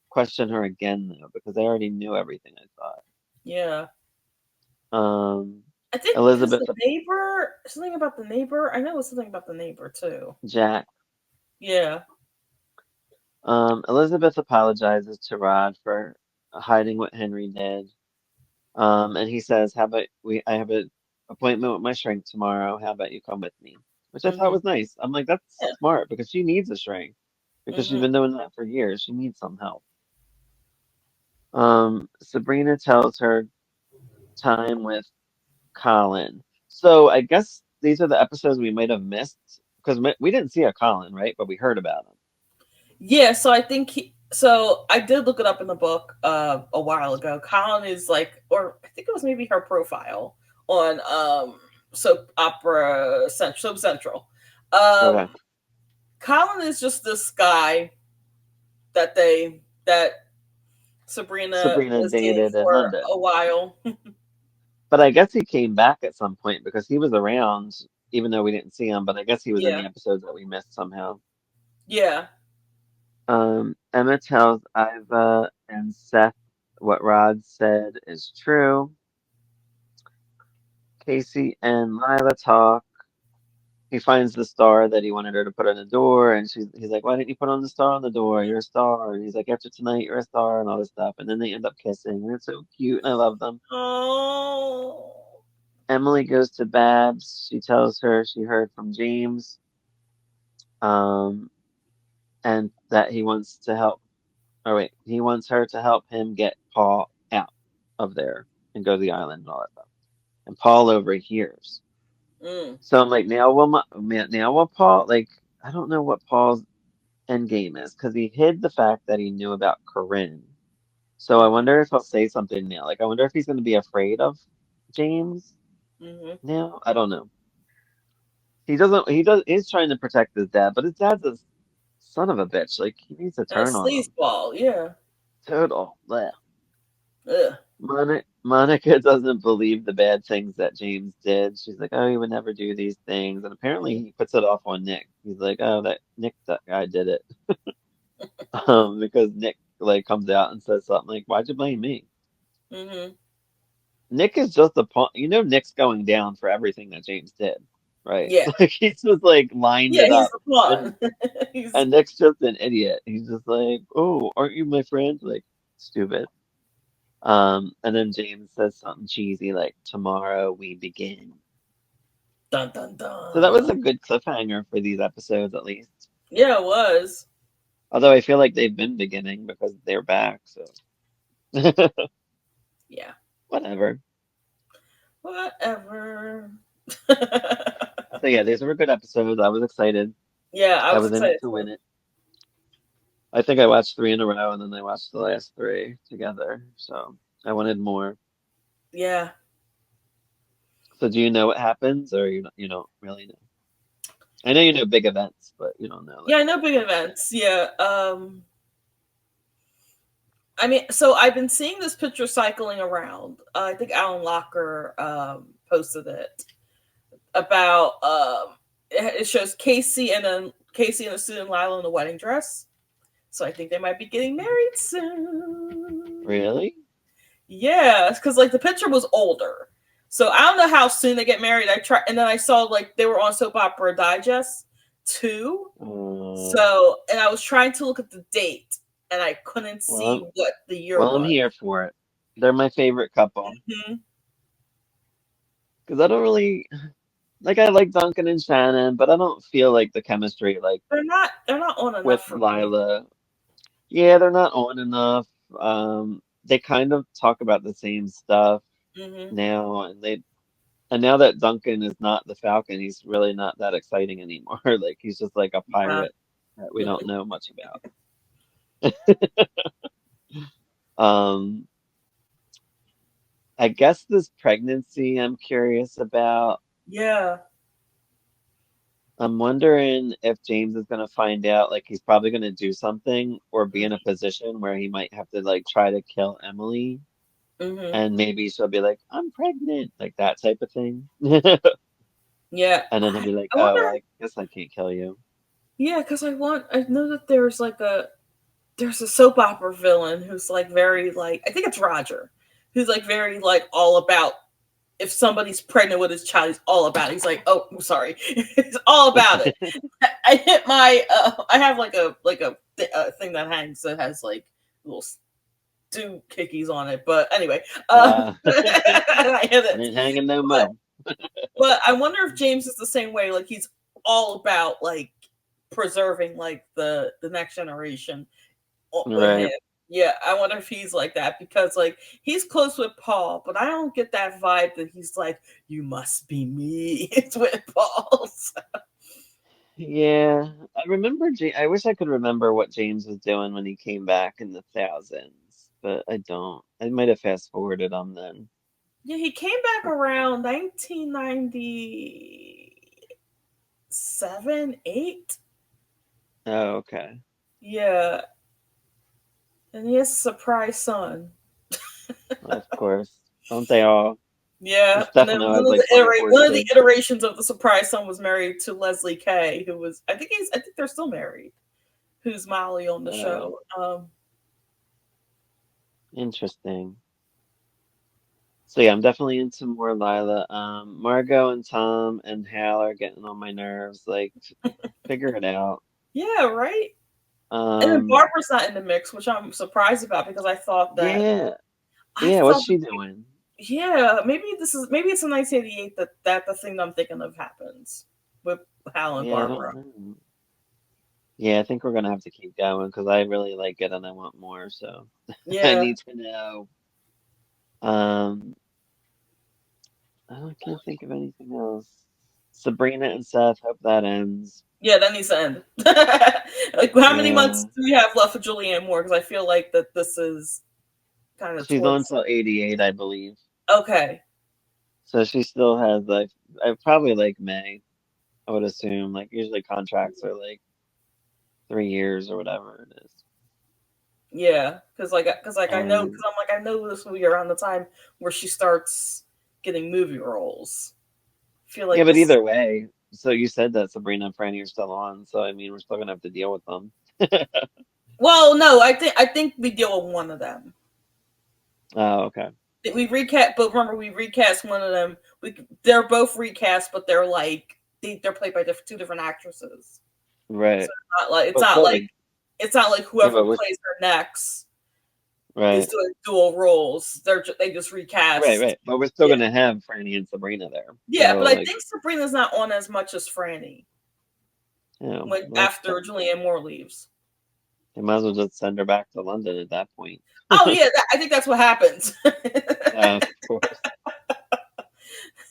question her again, though, because I already knew everything I Yeah. thought. I think because Elizabeth, the neighbor, something about the neighbor. I know it was something about the neighbor too. Jack. Yeah. Elizabeth apologizes to Rod for hiding what Henry did. And he says, "How about I have an appointment with my shrink tomorrow. How about you come with me?" Which I thought Mm-hmm. was nice. I'm like, that's Yeah. smart because she needs a shrink because she's Mm-hmm. been doing that for years. She needs some help. Sabrina tells her time with Colin. So I guess these are the episodes we might have missed because we didn't see a Colin, right? But we heard about him. Yeah, so I think so I did look it up in the book a while ago. Colin is like, or I think it was maybe her profile on soap opera Soap Central. Okay. Colin is just this guy that Sabrina Sabrina was dating dated in for a London. while. But I guess he came back at some point because he was around, even though we didn't see him, but I guess he was in Yeah, the episodes that we missed somehow. yeah. Emma tells Iva and Seth what Rod said is true. Casey and Lila talk. He finds the star that he wanted her to put on the door, and he's like, "Why didn't you put on the star on the door? You're a star." And he's like, "After tonight, you're a star," and all this stuff. And then they end up kissing, and it's so cute, and I love them. Oh. Emily goes to Babs. She tells her she heard from James, um, and that he wants to help. Or wait, he wants her to help him get Paul out of there and go to the island and all that stuff. And Paul overhears. Mm, So I'm like, now will Paul, like, I don't know what Paul's end game is because he hid the fact that he knew about Corinne. So I mm-hmm, wonder if he'll say something now. Like, I wonder if he's going to be afraid of James mm-hmm. now. I don't know. He doesn't. He's trying to protect his dad, but his dad's a son of a bitch. Like, he needs to And a turn on him. sleazeball, yeah. Total. Bleh. Ugh. Monica doesn't believe the bad things that James did. She's like, "Oh, he would never do these things," and apparently he puts it off on Nick. He's like, "Oh, that guy did it," because Nick like comes out and says something like, "Why'd you blame me?" Mm-hmm. Nick is just a pawn. Nick's going down for everything that James did, right? Yeah. Like he's just like lined Yeah, it he's up, the and pawn. He's Nick's just an idiot. He's just like, "Oh, aren't you my friend?" Like stupid. And then James says something cheesy like, "Tomorrow we begin." dun dun So that was dun. a good cliffhanger for these episodes, at least. Yeah, it was. Although I feel like they've been beginning because they're back, so Yeah. whatever. Whatever. So yeah, these were good episodes. I was excited. Yeah, I I was was in it excited to too. win it. I think I watched three in a row, and then I watched the last three together. So I wanted more. Yeah. So do you know what happens, or you don't really know? I know you know big events, but you don't know Yeah, like I know big what happens. events. Yeah. I mean, so I've been seeing this picture cycling around. I think Alan Locker posted it about it shows Casey and a suit and Lila in a wedding dress. So I think they might be getting married soon. Really? Yeah, because like the picture was older, so I don't know how soon they get married. I tried, and then I saw like they were on Soap Opera Digest too. Uh, So, and I was trying to look at the date, and I couldn't well, see what the year I'm was. here for it. They're my favorite couple Hmm. because I don't really like. I like Duncan and Shannon, but I don't feel like the chemistry like They're not on with enough for me. Lila. Yeah, they're not on enough. They kind of talk about the same stuff Hmm. now, and now that Duncan is not the Falcon, he's really not that exciting anymore. Like he's just like a Uh, pirate that we don't know much about. Um, I guess this pregnancy I'm curious about. yeah. I'm wondering if James is gonna find out, like he's probably gonna do something or be in a position where he might have to like try to kill Emily, Hmm. and maybe she'll be like, "I'm pregnant," like that type of thing. Yeah. And then he'll be like, I "Oh, wonder. I guess I can't kill you." Yeah, because I know that there's a soap opera villain who's like very like I think it's Roger, who's like very like all about if somebody's pregnant with his child, he's all about it. He's like, oh, I'm sorry, he's all about it. I hit my I have like a thing that hangs that has like little stew kickies on it, but anyway, I hit It it. ain't hanging no But mo. but I wonder if James is the same way. Like he's all about like preserving like the next generation with him. Right. Yeah, I wonder if he's like that because like he's close with Paul, but I don't get that vibe that he's like, you must be me. It's with Paul. So, Yeah, I remember. I wish I could remember what James was doing when he came back in the thousands, but I don't. I might have fast forwarded on then. Yeah, he came back around 1997, 8. Oh, okay. Yeah, and he has a surprise son. Of course. Don't they all? Yeah, and then Stefano has like 24 one of the kids. iterations of the surprise son was married to Leslie Kay, who was I think they're still married. Who's Molly on the Oh, show? interesting. So yeah, I'm definitely into more Lila. Margot and Tom and Hal are getting on my nerves. Like, figure it out. Yeah, right. And then Um, Barbara's not in the mix, which I'm surprised about because yeah, I yeah. What's thought she doing? yeah, maybe it's in 1988 that the thing I'm thinking of happens with Hal and Yeah, I Barbara. don't know. Yeah, I think we're gonna have to keep going because I really like it and I want more. So I Yeah, need to know. Um, I can't think of anything else. Sabrina and Seth. Hope that ends. yeah, that needs to end. Like, how many months Yeah, do we have left with Julianne Moore? Because I feel like that this is kind of she's on towards. till 88, I believe. Okay, So she still has like, I probably like May. I would assume. Like usually contracts are like 3 years or whatever it is. yeah, because Um, I'm like I know this will be around the time where she starts getting movie roles. I feel yeah, like but this. either way. So you said that Sabrina and Franny are still on. So I mean, we're still gonna have to deal with them. Well, no, I think we deal with one of them. Oh, okay. We recast, but remember we recast one of them. They're both recast, but they're like they're played by two different actresses. So Right. But still, like, it's not like yeah, whoever but we're plays her next is right, doing dual roles. They just right, recast. right. But we're still Yeah, gonna have Franny and Sabrina there. yeah, So but I like, think Sabrina's not on as much as Franny you know, when well, after Julianne Moore leaves. they might as well just send her back to London at that point. Oh yeah, I think that's what happens. Of course.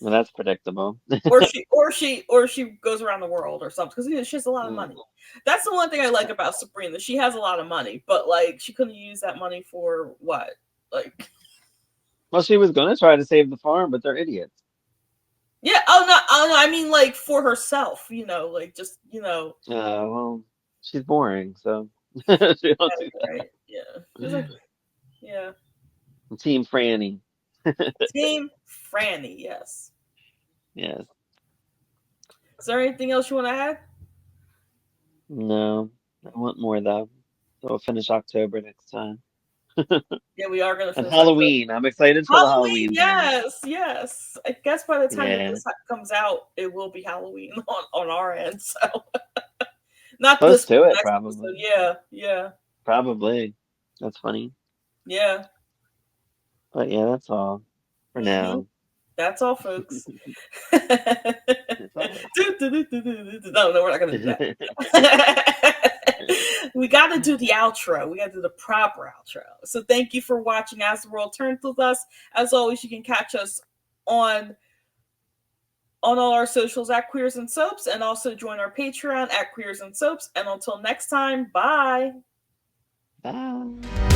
Well, that's predictable. or she goes around the world or something because she has a lot of Mm. money. That's the one thing I like about Sabrina. She has a lot of money, but like she couldn't use that money for what? Like Well, she was gonna try to save the farm, but they're idiots. yeah, oh no, I mean like for herself, like just Well, she's boring, so she don't do right, yeah. It's like that. yeah, Team Franny. Team Franny. Yes. Yes. Is there anything else you want to add? No, I want more though. So we'll finish October next time. Yeah, we are gonna And finish October. Halloween. I'm excited for the Halloween, Halloween thing. yes, yes. I guess by the time that Yeah. this comes out, it will be Halloween on our end. So not Close this to it, next probably. episode. Yeah, yeah, Probably. That's funny. yeah. But yeah, that's all for Mm-hmm. now. That's all, folks. No, That's all. no, we're not gonna do that. We got to do the outro. We got to do the proper outro. So thank you for watching As the World Turns with us. As always, you can catch us on all our socials at Queers and Soaps, and also join our Patreon at Queers and Soaps. And until next time, bye. Bye.